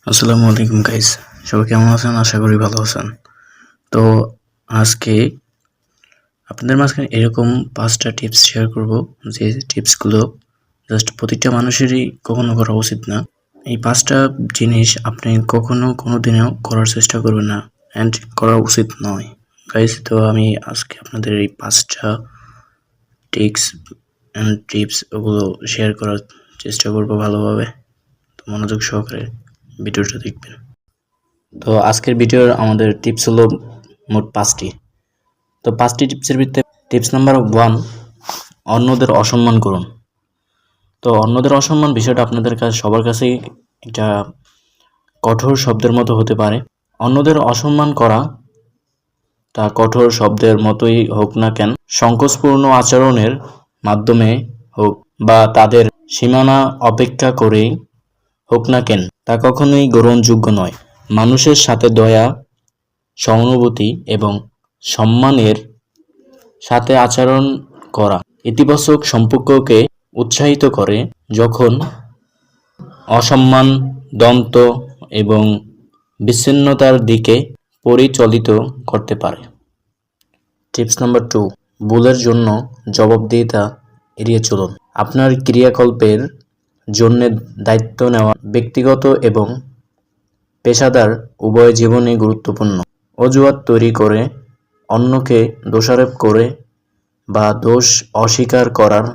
আসসালামু আলাইকুম গাইস, সবাই কেমন আছেন? আশা করি ভালো আছেন। তো আজকে আপনাদের মাঝখানে এরকম 5টা টিপস শেয়ার করব, যে টিপসগুলো জাস্ট প্রতিটা মানুষেরই কখনো করা উচিত না। এই 5টা জিনিস আপনি কখনো কোনোদিনও করার চেষ্টা করবেন না অ্যান্ড করা উচিত নয় গাইস। তো আমি আজকে আপনাদের এই 5টা টিপস অ্যান্ড টিপস ওগুলো শেয়ার করার চেষ্টা করব ভালোভাবে। তো মনোযোগ সহকারে ভিডিওটা দেখবেন। তো আজকের ভিডিওর আমাদের টিপস হলো মোট 5টি। তো 5টি টিপসের ভিতরে টিপস নাম্বার 1, অন্যদের অসম্মান করুন। তো অন্যদের অসম্মান বিষয়টা আপনাদের কাছে সবার কাছেই একটা কঠোর শব্দের মতো হতে পারে। অন্যদের অসম্মান করা তা কঠোর শব্দের মতোই হোক না কেন, সংকোচপূর্ণ আচরণের মাধ্যমে হোক বা তাদের সীমানা অপেক্ষা করেই হোক না কেন, তা কখনোই গ্রহণযোগ্য নয়। মানুষের সাথে দয়া, সহানুভূতি এবং সম্মানের সাথে আচরণ করা ইতিবাচক সম্পর্ককে উৎসাহিত করে, যখন অসম্মান, দ্বন্দ্ব এবং বিচ্ছিন্নতার দিকে পরিচালিত করতে পারে। টিপস নাম্বার 2, ভুলের জন্য জবাবদিহিতা এড়িয়ে চলুন। আপনার ক্রিয়াকলাপের জন্য দায়িত্ব নেওয়া ব্যক্তিগত এবং পেশাদার উভয় জীবনেই গুরুত্বপূর্ণ। অজুহাত তৈরি করে, অন্যকে দোষারোপ করে বা দোষ অস্বীকার করার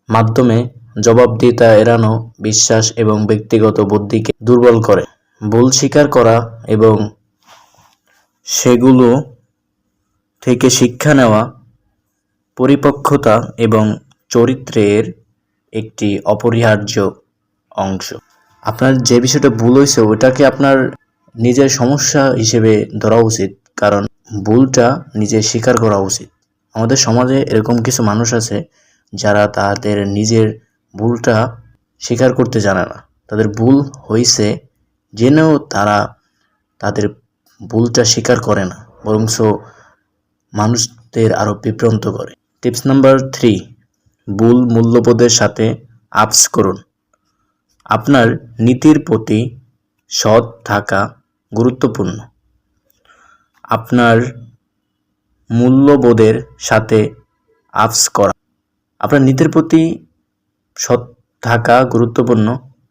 মাধ্যমে জবাবদিহিতা এড়ানো বিশ্বাস এবং ব্যক্তিগত বুদ্ধিকে দুর্বল করে। ভুল স্বীকার করা এবং সেগুলো থেকে শিক্ষা নেওয়া পরিপক্কতা এবং চরিত্রের একটি অপরিহার্য অংশ। আপনার যে বিষয়টা ভুল হয়েছে ওটাকে আপনার নিজের সমস্যা হিসেবে ধরা উচিত, কারণ ভুলটা নিজে স্বীকার করা উচিত। আমাদের সমাজে এরকম কিছু মানুষ আছে যারা তাদের নিজের ভুলটা স্বীকার করতে জানে না। তাদের ভুল হয়েছে জেনেও তারা তাদের ভুলটা স্বীকার করে না, বরঞ্চ মানুষদের আরও বিভ্রান্ত করে। টিপস নাম্বার 3, ভুল মূল্যবোধের সাথে আপস করুন। আপনার নীতির প্রতি সৎ থাকা গুরুত্বপূর্ণ। আপনার মূল্যবোধের সাথে আপস করা, আপনার নীতির প্রতি সৎ থাকা গুরুত্বপূর্ণ,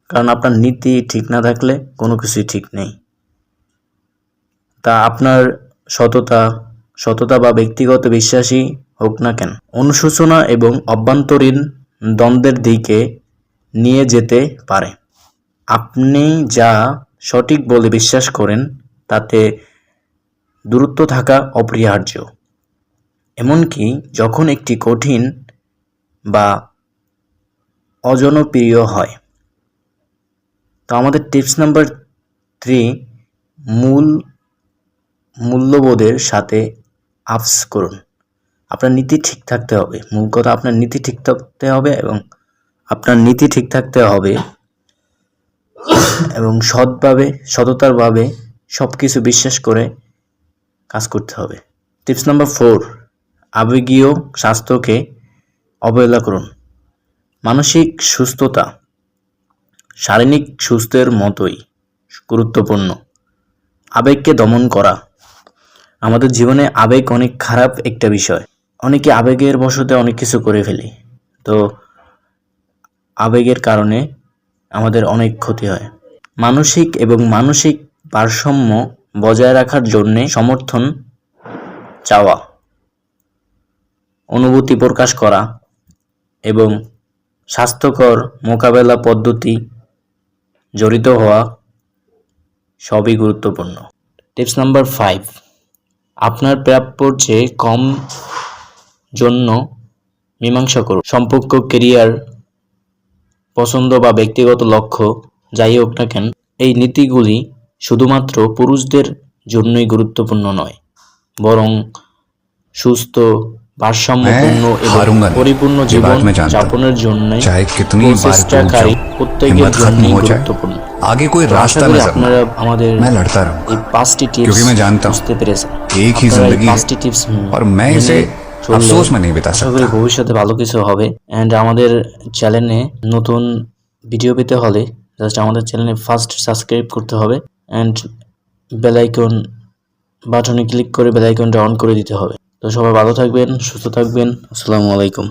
কারণ আপনার নীতি ঠিক না থাকলে কোনো কিছুই ঠিক নেই। তা আপনার সততা বা ব্যক্তিগত বিশ্বাসই হোক না কেন, অনুশোচনা এবং অভ্যন্তরীণ দ্বন্দ্বের দিকে নিয়ে যেতে পারে। আপনি যা সঠিক বলে বিশ্বাস করেন তাতে দূরত্ব থাকা অপরিহার্য, এমনকি যখন একটি কঠিন বা অজনপ্রিয় হয়। তো আমাদের টিপস নাম্বার 3, মূল্যবোধের সাথে আপস করুন। আপনার নীতি ঠিক থাকতে হবে, মূল কথা আপনার নীতি ঠিক থাকতে হবে এবং আপনার নীতি ঠিক থাকতে হবে এবং সততারভাবে সব কিছু বিশ্বাস করে কাজ করতে হবে। টিপস নাম্বার 4, আবেগীয় স্বাস্থ্যকে অবহেলা করুন। মানসিক সুস্থতা শারীরিক সুস্থের মতোই গুরুত্বপূর্ণ। আবেগকে দমন করা, আমাদের জীবনে আবেগ অনেক খারাপ একটা বিষয়। অনেকে আবেগের বশতে অনেক কিছু করে ফেলি, তো আবেগের কারণে আমাদের অনেক ক্ষতি হয়। মানসিক ভারসাম্য বজায় রাখার জন্যে সমর্থন চাওয়া, অনুভূতি প্রকাশ করা এবং স্বাস্থ্যকর মোকাবেলা পদ্ধতি জড়িত হওয়া সবই গুরুত্বপূর্ণ। টিপস নাম্বার 5, আপনার প্রাপ্যর চেয়ে কম জন্য মীমাংসা করুন। সম্পর্ক, ক্যারিয়ার, পছন্দ বা ব্যক্তিগত লক্ষ্য যাই হোক না কেন, এই নীতিগুলি শুধুমাত্র পুরুষদের জন্যই গুরুত্বপূর্ণ নয়, বরং সুস্থ, ভারসাম্যপূর্ণ এবং পরিপূর্ণ জীবন যাপনের জন্য প্রচেষ্টাকারী প্রত্যেকের জন্যই গুরুত্বপূর্ণ। আশা করি আপনারা আমাদের এই 5টি টিপস বুঝতে পেরেছেন। আপনারা এই 5টি টিপস আশা করি ভবিষ্যতে ভালো কিছু হবে। অ্যান্ড আমাদের চ্যানেলে নতুন ভিডিও পেতে হলে জাস্ট আমাদের চ্যানেলে ফার্স্ট সাবস্ক্রাইব করতে হবে অ্যান্ড বেল আইকন বাটনে ক্লিক করে বেল আইকনটা অন করে দিতে হবে। তো সবাই ভালো থাকবেন, সুস্থ থাকবেন। আসসালামু আলাইকুম।